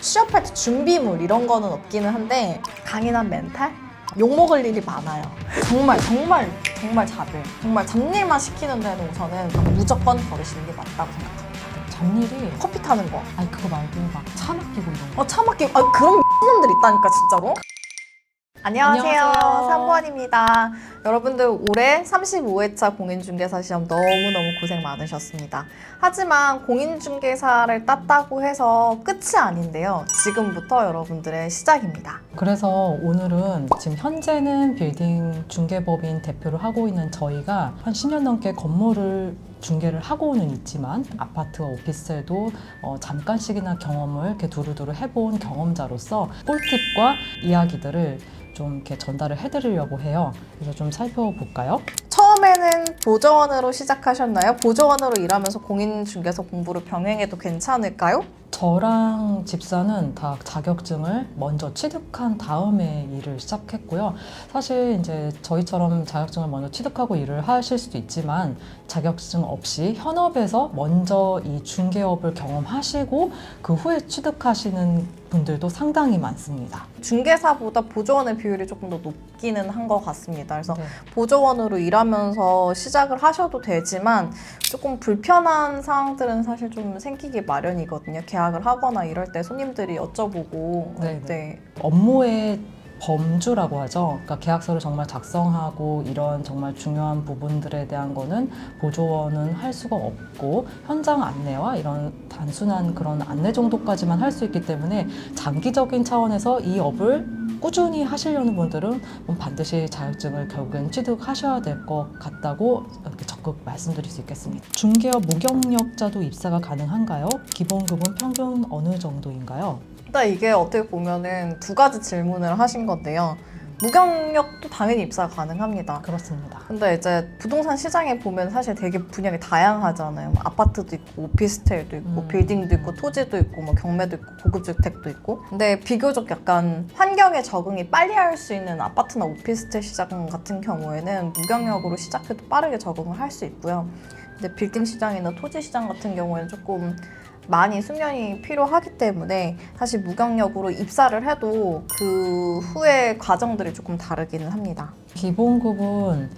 취업할 때 준비물 이런 거는 없기는 한데 강인한 멘탈? 욕먹을 일이 많아요. 정말 잡일. 정말 잡일만 시키는 데는 우선은 무조건 버리시는 게 맞다고 생각합니다. 잡일이 커피 타는 거. 아니 그거 말고 막 차 맡기고 이런 거. 차 막히고 그런 놈들 있다니까 진짜로. 안녕하세요. 안녕하세요. 3번입니다. 여러분들 올해 35회차 공인중개사 시험 너무너무 고생 많으셨습니다. 하지만 공인중개사를 땄다고 해서 끝이 아닌데요. 지금부터 여러분들의 시작입니다. 그래서 오늘은 지금 현재는 빌딩 중개법인 대표를 하고 있는 저희가 한 10년 넘게 건물을 중개를 하고는 있지만 아파트와 오피스텔도 잠깐씩이나 경험을 이렇게 두루두루 해본 경험자로서 꿀팁과 이야기들을 좀 이렇게 전달을 해드리려고 해요. 그래서 좀 살펴볼까요? 처음에는 보조원으로 시작하셨나요? 보조원으로 일하면서 공인중개사 공부를 병행해도 괜찮을까요? 저랑 집사는 다 자격증을 먼저 취득한 다음에 일을 시작했고요. 사실 이제 저희처럼 자격증을 먼저 취득하고 일을 하실 수도 있지만 자격증 없이 현업에서 먼저 이 중개업을 경험하시고 그 후에 취득하시는 분들도 상당히 많습니다. 중개사보다 보조원의 비율이 조금 더 높기는 한 것 같습니다. 그래서 네. 보조원으로 일하면서 시작을 하셔도 되지만 조금 불편한 상황들은 사실 좀 생기기 마련이거든요. 계약을 하거나 이럴 때 손님들이 여쭤보고 네, 네. 업무의 범주라고 하죠. 그러니까 계약서를 정말 작성하고 이런 정말 중요한 부분들에 대한 거는 보조원은 할 수가 없고 현장 안내와 이런 단순한 그런 안내 정도까지만 할 수 있기 때문에 장기적인 차원에서 이 업을 꾸준히 하시려는 분들은 반드시 자격증을 결국엔 취득하셔야 될 것 같다고 이렇게 적극 말씀드릴 수 있겠습니다. 중개업 무경력자도 입사가 가능한가요? 기본급은 평균 어느 정도인가요? 일단 이게 어떻게 보면은 두 가지 질문을 하신 건데요. 무경력도 당연히 입사가 가능합니다. 그렇습니다. 근데 이제 부동산 시장에 보면 사실 되게 분야가 다양하잖아요. 뭐 아파트도 있고 오피스텔도 있고 빌딩도 있고 토지도 있고 뭐 경매도 있고 고급 주택도 있고. 근데 비교적 약간 환경에 적응이 빨리 할 수 있는 아파트나 오피스텔 시장 같은 경우에는 무경력으로 시작해도 빠르게 적응을 할 수 있고요. 근데 빌딩 시장이나 토지 시장 같은 경우에는 조금 많이 숙련이 필요하기 때문에 사실 무경력으로 입사를 해도 그 후의 과정들이 조금 다르기는 합니다. 기본급은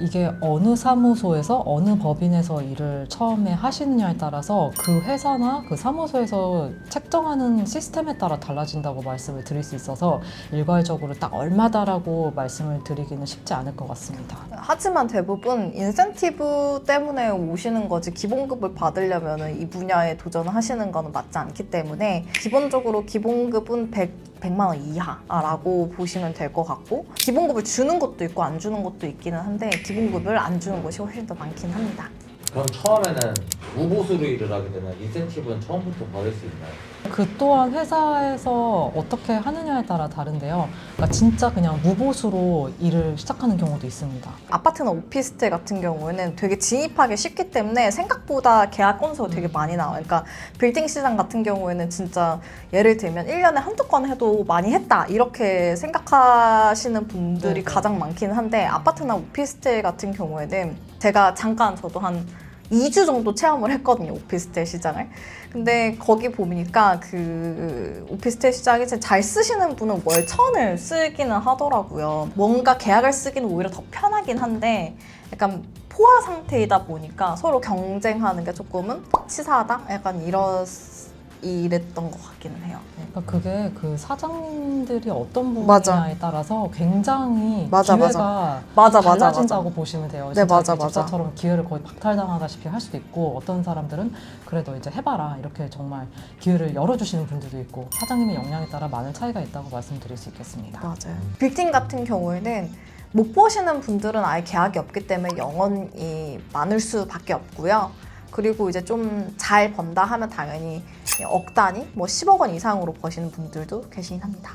이게 어느 사무소에서 어느 법인에서 일을 처음에 하시느냐에 따라서 그 회사나 그 사무소에서 책정하는 시스템에 따라 달라진다고 말씀을 드릴 수 있어서 일괄적으로 딱 얼마다라고 말씀을 드리기는 쉽지 않을 것 같습니다. 하지만 대부분 인센티브 때문에 오시는 거지 기본급을 받으려면 이 분야에 도전하시는 거는 맞지 않기 때문에 기본적으로 기본급은 100만 원 이하라고 보시면 될 것 같고 기본급을 주는 것도 있고 안 주는 것도 있기는 한데 기본급을 안 주는 곳이 훨씬 더 많긴 합니다. 그럼 처음에는 무보수로 일을 하게 되면 인센티브는 처음부터 받을 수 있나요? 그 또한 회사에서 어떻게 하느냐에 따라 다른데요. 그러니까 진짜 그냥 무보수로 일을 시작하는 경우도 있습니다. 아파트나 오피스텔 같은 경우에는 되게 진입하기 쉽기 때문에 생각보다 계약 건수가 되게 많이 나와요. 그러니까 빌딩 시장 같은 경우에는 진짜 예를 들면 1년에 한두 건 해도 많이 했다 이렇게 생각하시는 분들이 네. 가장 많긴 한데 아파트나 오피스텔 같은 경우에는 제가 잠깐 저도 한 2주 정도 체험을 했거든요, 오피스텔 시장을. 근데 거기 보니까 그 오피스텔 시장이 잘 쓰시는 분은 월 1,000을 쓰기는 하더라고요. 뭔가 계약을 쓰기는 오히려 더 편하긴 한데 약간 포화 상태이다 보니까 서로 경쟁하는 게 조금은 치사하다? 약간 이랬던 것 같기는 해요. 그러니까 그게 그 사장님들이 어떤 맞아. 분야에 따라서 굉장히 맞아, 기회가 맞아. 달라진다고 보시면 돼요. 네, 진짜 맞아. 집사처럼 기회를 거의 박탈당하다시피 할 수도 있고 어떤 사람들은 그래도 이제 해봐라 이렇게 정말 기회를 열어주시는 분들도 있고 사장님의 역량에 따라 많은 차이가 있다고 말씀드릴 수 있겠습니다. 맞아요. 빌딩 같은 경우에는 못 보시는 분들은 아예 계약이 없기 때문에 영원이 많을 수밖에 없고요. 그리고 이제 좀 잘 번다 하면 당연히 억 단위, 뭐 10억 원 이상으로 버시는 분들도 계시긴 합니다.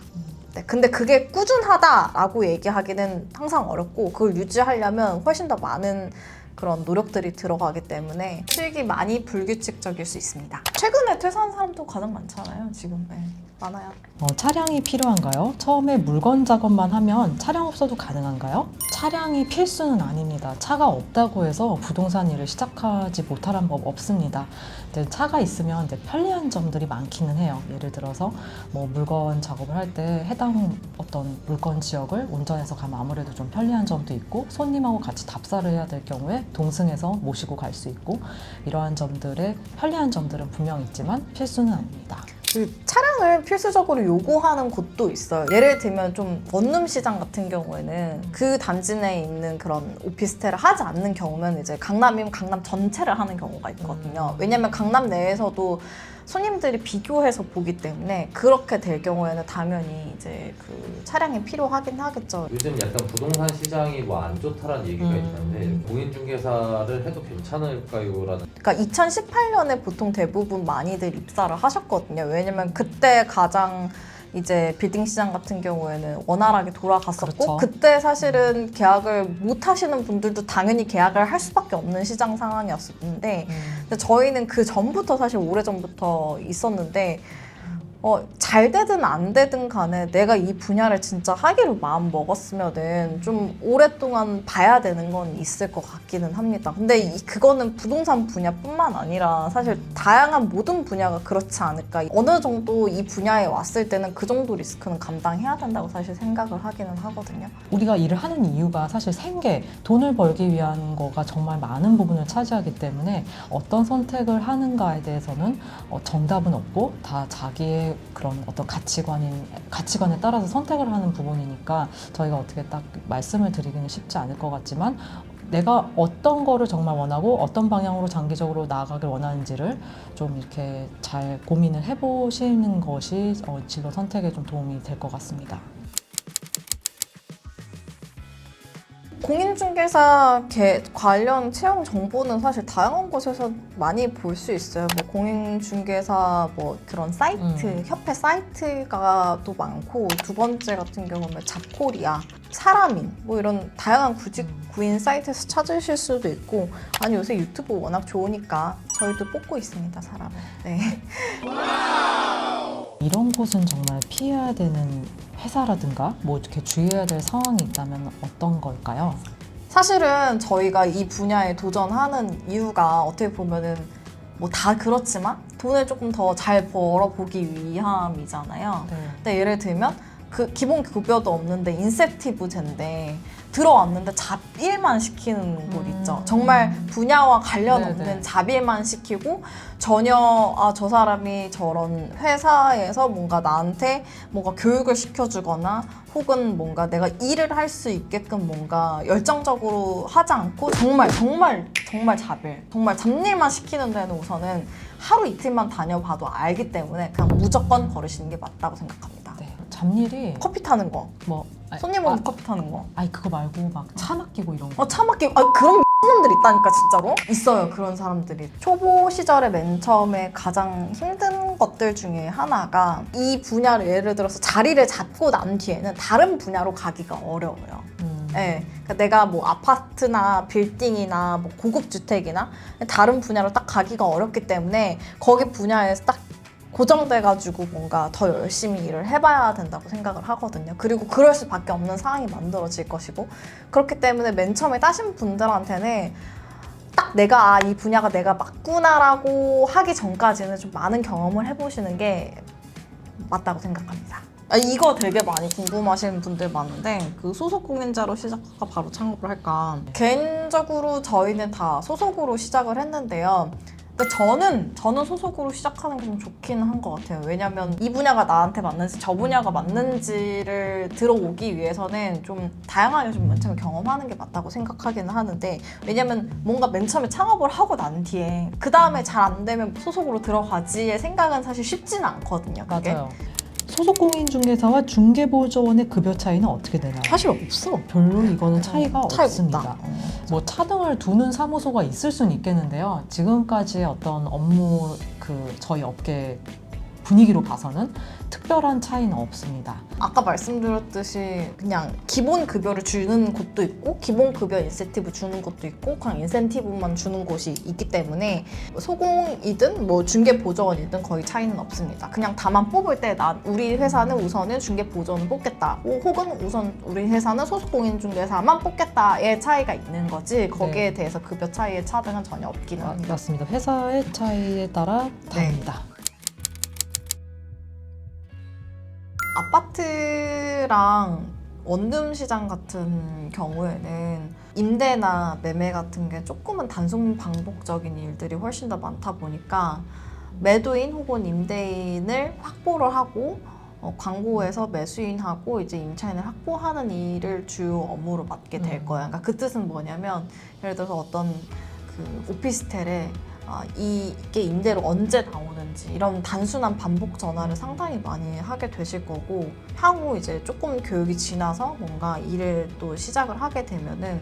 네, 근데 그게 꾸준하다라고 얘기하기는 항상 어렵고 그걸 유지하려면 훨씬 더 많은 그런 노력들이 들어가기 때문에 수익이 많이 불규칙적일 수 있습니다. 최근에 퇴사한 사람도 가장 많잖아요. 지금 많아요. 차량이 필요한가요? 처음에 물건 작업만 하면 차량 없어도 가능한가요? 차량이 필수는 아닙니다. 차가 없다고 해서 부동산 일을 시작하지 못하는 법 없습니다. 근데 차가 있으면 편리한 점들이 많기는 해요. 예를 들어서 뭐 물건 작업을 할 때 해당 어떤 물건 지역을 운전해서 가면 아무래도 좀 편리한 점도 있고, 손님하고 같이 답사를 해야 될 경우에 동승해서 모시고 갈 수 있고, 이러한 점들의 편리한 점들은 분명 있지만 필수는 아닙니다. 그 차량을 필수적으로 요구하는 곳도 있어요. 예를 들면 좀 원룸 시장 같은 경우에는 그 단지 내에 있는 그런 오피스텔을 하지 않는 경우면 이제 강남이면 강남 전체를 하는 경우가 있거든요. 왜냐면 강남 내에서도 손님들이 비교해서 보기 때문에 그렇게 될 경우에는 당연히 이제 그 차량이 필요하긴 하겠죠. 요즘 약간 부동산 시장이 뭐 안 좋다라는 얘기가 있는데 공인중개사를 해도 괜찮을까요? 라는. 그러니까 2018년에 보통 대부분 많이들 입사를 하셨거든요. 왜냐면 그때 가장 이제 빌딩 시장 같은 경우에는 원활하게 돌아갔었고, 그렇죠. 그때 사실은 계약을 못 하시는 분들도 당연히 계약을 할 수밖에 없는 시장 상황이었는데, 근데 저희는 그 전부터 사실 오래전부터 있었는데 잘 되든 안 되든 간에 내가 이 분야를 진짜 하기로 마음 먹었으면은 좀 오랫동안 봐야 되는 건 있을 것 같기는 합니다. 근데 그거는 부동산 분야뿐만 아니라 사실 다양한 모든 분야가 그렇지 않을까. 어느 정도 이 분야에 왔을 때는 그 정도 리스크는 감당해야 된다고 사실 생각을 하기는 하거든요. 우리가 일을 하는 이유가 사실 생계, 돈을 벌기 위한 거가 정말 많은 부분을 차지하기 때문에 어떤 선택을 하는가에 대해서는 정답은 없고 다 자기의 그런 어떤 가치관에 따라서 선택을 하는 부분이니까 저희가 어떻게 딱 말씀을 드리기는 쉽지 않을 것 같지만, 내가 어떤 거를 정말 원하고 어떤 방향으로 장기적으로 나아가길 원하는지를 좀 이렇게 잘 고민을 해보시는 것이 진로 선택에 좀 도움이 될 것 같습니다. 공인중개사 관련 채용 정보는 사실 다양한 곳에서 많이 볼 수 있어요. 뭐 공인중개사 뭐 그런 사이트, 협회 사이트가 또 많고, 두 번째 같은 경우는 잡코리아, 사람인 뭐 이런 다양한 구인 사이트에서 찾으실 수도 있고, 아니 요새 유튜브 워낙 좋으니까 저희도 뽑고 있습니다, 사람을. 네. 이런 곳은 정말 피해야 되는 회사라든가 뭐 이렇게 주의해야 될 상황이 있다면 어떤 걸까요? 사실은 저희가 이 분야에 도전하는 이유가 어떻게 보면은 뭐 다 그렇지만 돈을 조금 더 잘 벌어보기 위함이잖아요. 네. 근데 예를 들면 그 기본 급여도 없는데 인센티브제인데 들어왔는데 잡일만 시키는 곳 있죠. 정말 분야와 관련 네네. 없는 잡일만 시키고 전혀 저 사람이 저런 회사에서 뭔가 나한테 뭔가 교육을 시켜주거나 혹은 뭔가 내가 일을 할 수 있게끔 뭔가 열정적으로 하지 않고 정말 잡일, 정말 잡일만 시키는 데는 우선은 하루 이틀만 다녀봐도 알기 때문에 그냥 무조건 걸으시는 게 맞다고 생각합니다. 네. 잡일이 커피 타는 거, 뭐 손님 오면 커피 타는 거. 아니 그거 말고 막 차 맡기고 이런 거. 차 맡기고 그런 놈들 있다니까 진짜로 있어요. 그런 사람들이 초보 시절에 맨 처음에 가장 힘든 것들 중에 하나가 이 분야를 예를 들어서 자리를 잡고 난 뒤에는 다른 분야로 가기가 어려워요. 네, 그러니까 내가 뭐 아파트나 빌딩이나 뭐 고급 주택이나 다른 분야로 딱 가기가 어렵기 때문에 거기 분야에서 딱 고정돼가지고 뭔가 더 열심히 일을 해봐야 된다고 생각을 하거든요. 그리고 그럴 수밖에 없는 상황이 만들어질 것이고, 그렇기 때문에 맨 처음에 따신 분들한테는 딱 내가 이 분야가 내가 맞구나라고 하기 전까지는 좀 많은 경험을 해보시는 게 맞다고 생각합니다. 이거 되게 많이 궁금하시는 분들 많은데 그 소속 공인자로 시작할까 바로 창업을 할까? 개인적으로 저희는 다 소속으로 시작을 했는데요. 그러니까 저는 소속으로 시작하는 게 좀 좋기는 한 것 같아요. 왜냐면 이 분야가 나한테 맞는지 저 분야가 맞는지를 들어오기 위해서는 좀 다양하게 좀 맨 처음에 경험하는 게 맞다고 생각하기는 하는데, 왜냐면 뭔가 맨 처음에 창업을 하고 난 뒤에 그 다음에 잘 안 되면 소속으로 들어가지의 생각은 사실 쉽지는 않거든요. 그게. 맞아요. 소속 공인중개사와 중개보조원의 급여 차이는 어떻게 되나요? 사실 없어. 별로 이거는 차이가 차이 없습니다. 없다. 뭐 차등을 두는 사무소가 있을 수는 있겠는데요. 지금까지의 어떤 업무 저희 업계 분위기로 봐서는 특별한 차이는 없습니다. 아까 말씀드렸듯이 그냥 기본 급여를 주는 곳도 있고 기본 급여 인센티브 주는 곳도 있고 그냥 인센티브만 주는 곳이 있기 때문에 소공이든 뭐 중개 보조원이든 거의 차이는 없습니다. 그냥 다만 뽑을 때 우리 회사는 우선은 중개 보조원 뽑겠다. 혹은 우선 우리 회사는 소속 공인중개사만 뽑겠다의 차이가 있는 거지 거기에 네. 대해서 급여 차이의 차등은 전혀 없기는 합니다. 맞습니다. 회사의 차이에 따라 다릅니다. 아파트랑 원룸 시장 같은 경우에는 임대나 매매 같은 게 조금은 단순 반복적인 일들이 훨씬 더 많다 보니까 매도인 혹은 임대인을 확보를 하고 광고에서 매수인하고 이제 임차인을 확보하는 일을 주요 업무로 맡게 될 거예요. 그러니까 그 뜻은 뭐냐면 예를 들어서 어떤 그 오피스텔에 이게 임대로 언제 나오는지 이런 단순한 반복 전화를 상당히 많이 하게 되실 거고 향후 이제 조금 교육이 지나서 뭔가 일을 또 시작을 하게 되면은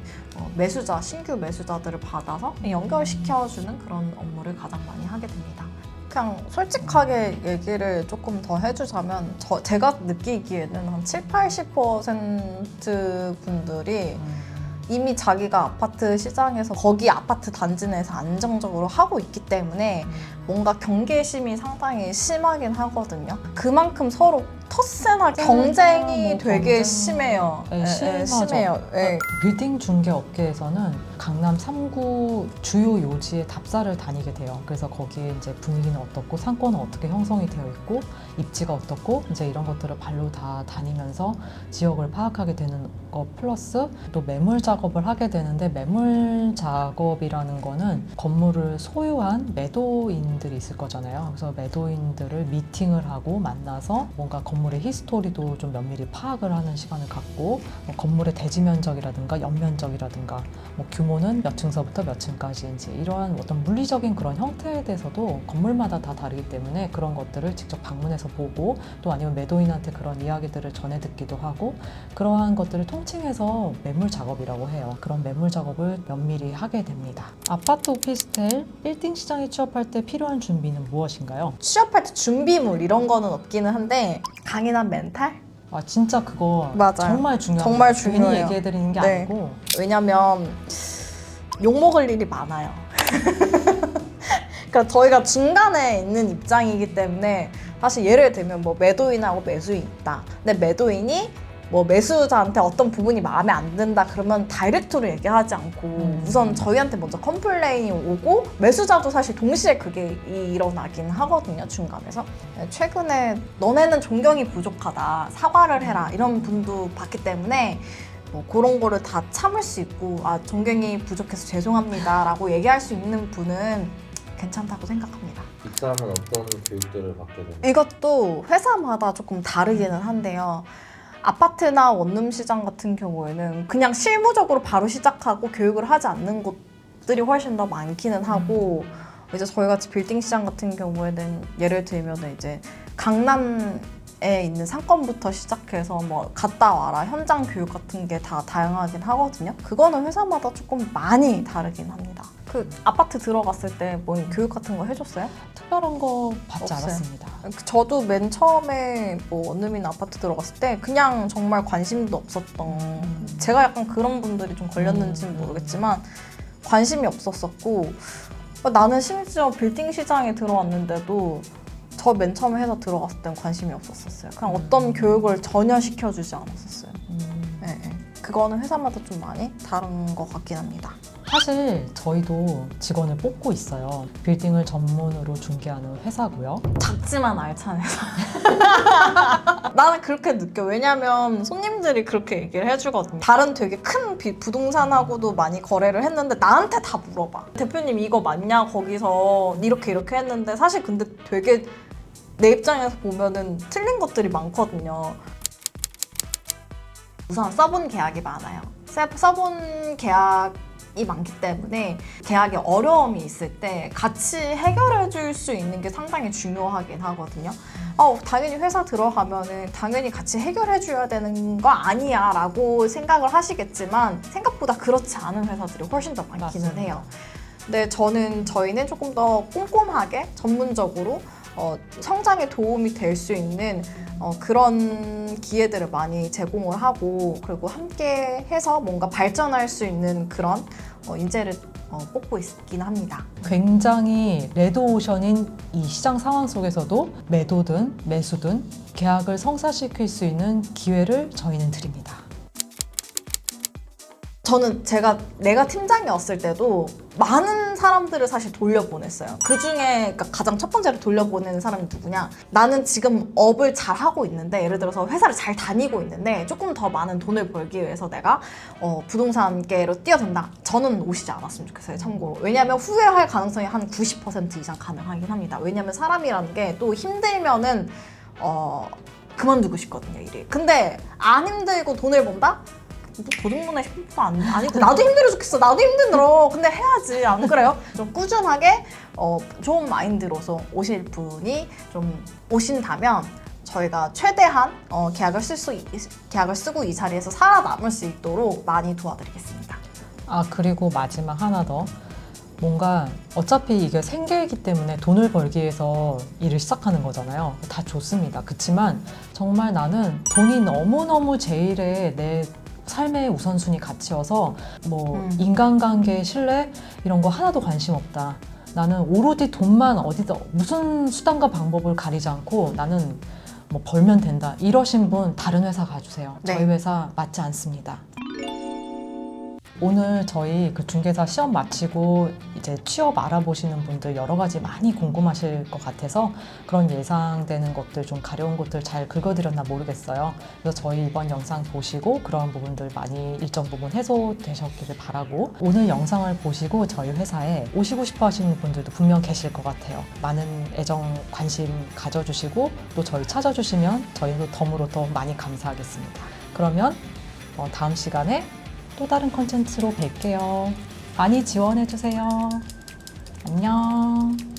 신규 매수자들을 받아서 연결시켜주는 그런 업무를 가장 많이 하게 됩니다. 그냥 솔직하게 얘기를 조금 더 해주자면 제가 느끼기에는 한 70-80% 분들이 이미 자기가 아파트 시장에서 거기 아파트 단지 내에서 안정적으로 하고 있기 때문에 뭔가 경계심이 상당히 심하긴 하거든요. 그만큼 서로 텃세나 경쟁이 뭐 되게 경쟁. 심해요. 네, 심하죠. 심해요. 네. 빌딩 중개 업계에서는 강남 3구 주요 요지에 답사를 다니게 돼요. 그래서 거기에 이제 분위기는 어떻고 상권은 어떻게 형성이 되어 있고 입지가 어떻고 이제 이런 것들을 발로 다 다니면서 지역을 파악하게 되는 거 플러스 또 매물 작업을 하게 되는데 매물 작업이라는 거는 건물을 소유한 매도인들이 있을 거잖아요. 그래서 매도인들을 미팅을 하고 만나서 뭔가 건물의 히스토리도 좀 면밀히 파악을 하는 시간을 갖고 뭐 건물의 대지 면적이라든가 연면적이라든가 뭐 규모는 몇 층서부터 몇 층까지인지 이러한 어떤 물리적인 그런 형태에 대해서도 건물마다 다 다르기 때문에 그런 것들을 직접 방문해서 보고 또 아니면 매도인한테 그런 이야기들을 전해 듣기도 하고 그러한 것들을 통칭해서 매물 작업이라고 해요. 그런 매물 작업을 면밀히 하게 됩니다. 아파트 오피스텔 빌딩 시장에 취업할 때 필요한 준비는 무엇인가요? 취업할 때 준비물 이런 거는 없기는 한데 강인한 멘탈? 아 진짜 그거 맞아요. 정말 중요해요. 정말 괜히 중요해요. 얘기해드리는 게 네. 아니고 왜냐면 욕먹을 일이 많아요. 그러니까 저희가 중간에 있는 입장이기 때문에 사실 예를 들면 뭐 매도인하고 매수인이 있다. 근데 매도인이 뭐 매수자한테 어떤 부분이 마음에 안 든다 그러면 다이렉트로 얘기하지 않고 우선 저희한테 먼저 컴플레인이 오고 매수자도 사실 동시에 그게 일어나긴 하거든요, 중간에서. 최근에 너네는 존경이 부족하다, 사과를 해라 이런 분도 봤기 때문에 뭐 그런 거를 다 참을 수 있고 존경이 부족해서 죄송합니다 라고 얘기할 수 있는 분은 괜찮다고 생각합니다. 입사하면 어떤 교육들을 받게 됩니까? 이것도 회사마다 조금 다르기는 한데요. 아파트나 원룸 시장 같은 경우에는 그냥 실무적으로 바로 시작하고 교육을 하지 않는 곳들이 훨씬 더 많기는 하고 이제 저희 같이 빌딩 시장 같은 경우에는 예를 들면 이제 강남에 있는 상권부터 시작해서 뭐 갔다 와라 현장 교육 같은 게 다 다양하긴 하거든요. 그거는 회사마다 조금 많이 다르긴 합니다. 그 아파트 들어갔을 때 뭐 교육 같은 거 해줬어요? 특별한 거 받지 없어요. 않았습니다. 저도 맨 처음에 뭐 원룸이나 아파트 들어갔을 때 그냥 정말 관심도 없었던 제가 약간 그런 분들이 좀 걸렸는지는 모르겠지만 관심이 없었었고 나는 심지어 빌딩 시장에 들어왔는데도 저 맨 처음에 해서 들어갔을 땐 관심이 없었어요. 그냥 어떤 교육을 전혀 시켜주지 않았었어요. 네, 네. 그거는 회사마다 좀 많이 다른 것 같긴 합니다. 사실 저희도 직원을 뽑고 있어요. 빌딩을 전문으로 중개하는 회사고요. 작지만 알찬 회사. 나는 그렇게 느껴. 왜냐면 손님들이 그렇게 얘기를 해주거든요. 다른 되게 큰 부동산하고도 많이 거래를 했는데 나한테 다 물어봐. 대표님 이거 맞냐? 거기서 이렇게 했는데 사실 근데 되게 내 입장에서 보면은 틀린 것들이 많거든요. 우선 써본 계약이 많아요. 써본 계약이 많기 때문에 계약에 어려움이 있을 때 같이 해결해 줄 수 있는 게 상당히 중요하긴 하거든요. 당연히 회사 들어가면은 당연히 같이 해결해 줘야 되는 거 아니야 라고 생각을 하시겠지만 생각보다 그렇지 않은 회사들이 훨씬 더 많기는 맞습니다. 해요. 근데 저희는 조금 더 꼼꼼하게 전문적으로 성장에 도움이 될 수 있는 그런 기회들을 많이 제공을 하고 그리고 함께 해서 뭔가 발전할 수 있는 그런 인재를 뽑고 있긴 합니다. 굉장히 레드오션인 이 시장 상황 속에서도 매도든 매수든 계약을 성사시킬 수 있는 기회를 저희는 드립니다. 저는 내가 팀장이었을 때도 많은 사람들을 사실 돌려보냈어요. 그 중에 그러니까 가장 첫 번째로 돌려보내는 사람이 누구냐? 나는 지금 업을 잘 하고 있는데, 예를 들어서 회사를 잘 다니고 있는데 조금 더 많은 돈을 벌기 위해서 내가 부동산계로 뛰어든다. 저는 오시지 않았으면 좋겠어요. 참고로. 왜냐하면 후회할 가능성이 한 90% 이상 가능하긴 합니다. 왜냐하면 사람이라는 게 또 힘들면은 그만두고 싶거든요, 일이. 근데 안 힘들고 돈을 번다? 뭐 도둑놈의 힘도 아니고 나도 힘들어 죽겠어. 나도 힘들어. 근데 해야지. 안 그래요? 좀 꾸준하게 좋은 마인드로서 오실 분이 좀 오신다면 저희가 최대한 계약을 쓰고 이 자리에서 살아남을 수 있도록 많이 도와드리겠습니다. 그리고 마지막 하나 더. 뭔가 어차피 이게 생계이기 때문에 돈을 벌기 위해서 일을 시작하는 거잖아요. 다 좋습니다. 그치만 정말 나는 돈이 너무너무 제일에 내 삶의 우선순위 가치여서 인간관계, 신뢰 이런 거 하나도 관심 없다. 나는 오로지 돈만 어디다 무슨 수단과 방법을 가리지 않고 나는 벌면 된다. 이러신 분 다른 회사 가주세요. 네. 저희 회사 맞지 않습니다. 오늘 저희 그 중개사 시험 마치고 이제 취업 알아보시는 분들 여러 가지 많이 궁금하실 것 같아서 그런 예상되는 것들, 좀 가려운 것들 잘 긁어드렸나 모르겠어요. 그래서 저희 이번 영상 보시고 그런 부분들 많이 일정 부분 해소되셨기를 바라고, 오늘 영상을 보시고 저희 회사에 오시고 싶어 하시는 분들도 분명 계실 것 같아요. 많은 애정, 관심 가져주시고 또 저희 찾아주시면 저희도 덤으로 더 많이 감사하겠습니다. 그러면 다음 시간에 또 다른 컨텐츠로 뵐게요. 많이 지원해주세요. 안녕.